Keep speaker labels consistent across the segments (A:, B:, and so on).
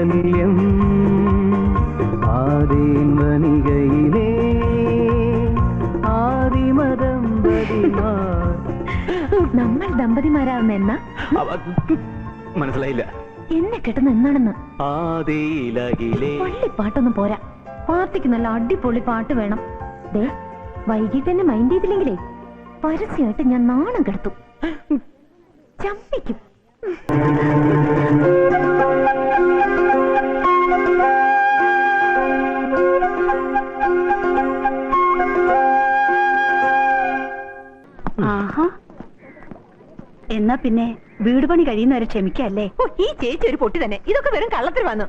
A: മാംഗല്യം ആദീൻ വനികയിലേ ആദിമദമ്പതിമാർ.
B: നമ്മൾ ദമ്പതിമാരാവുന്ന എന്നാ
C: മനസ്സിലായില്ല.
B: എന്നെ കെട്ടുന്ന എന്നാണെന്ന്.
C: പാട്ടൊന്നും
B: പോരാ, പാർട്ടിക്ക് നല്ല അടിപൊളി പാട്ട് വേണം. ദേ വൈകിട്ട് തന്നെ മൈൻഡ് ചെയ്തില്ലെങ്കിലേ പരസ്യമായിട്ട് ഞാൻ നാണം കെടുത്തു, ചമ്പിക്കും.
D: ആഹാ, എന്നാ പിന്നെ വീട് പണി കഴിയുന്നവരെ ക്ഷമിക്കല്ലേ.
B: ഈ ചേച്ചി ഒരു പൊട്ടി തന്നെ. ഇതൊക്കെ വെറും കള്ളത്തിൽ വന്നു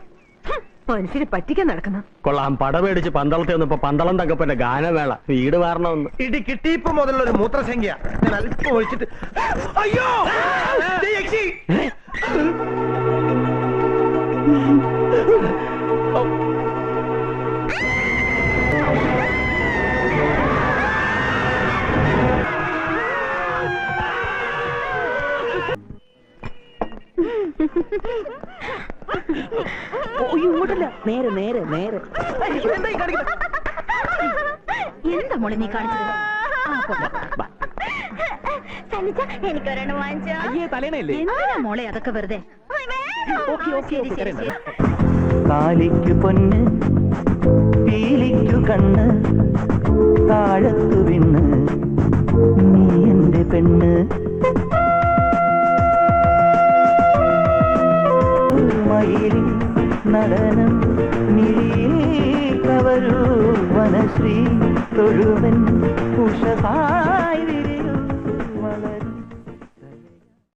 B: മനുഷ്യരെ പറ്റിക്കാൻ നടക്കുന്നു.
C: കൊള്ളാം, പടമേടിച്ച് പന്തളത്തെ വന്നപ്പോ പന്തളം തങ്കപ്പന്റെ ഗാനമേള വീട് മാറണമെന്ന്.
E: ഇടി കിട്ടിയപ്പോ മുതലൊരു മൂത്രസംഖ്യ ഞാൻ അല്പം ഒഴിച്ചിട്ട് അയ്യോ
D: ഇങ്ങോട്ടല്ല, നേരെ നേരെ നേരെ. എന്താ മോളെ നീ കാണിച്ചത്?
B: എനിക്കൊരെണ്ണം വാങ്ങിച്ചോ.
D: എന്തിനാ മോളെ അതൊക്കെ വെറുതെ?
A: കാലിക്കു പൊന്ന് പീലിക്കു കണ്ണ് താഴത്തു വിണ്ണ് നീ എന്റെ പെണ്ണ്. മയിലിൻ നടനം മിഴിയിൽ കവരൂ വനശ്രീ തൊഴുവൻ ഉഷസായി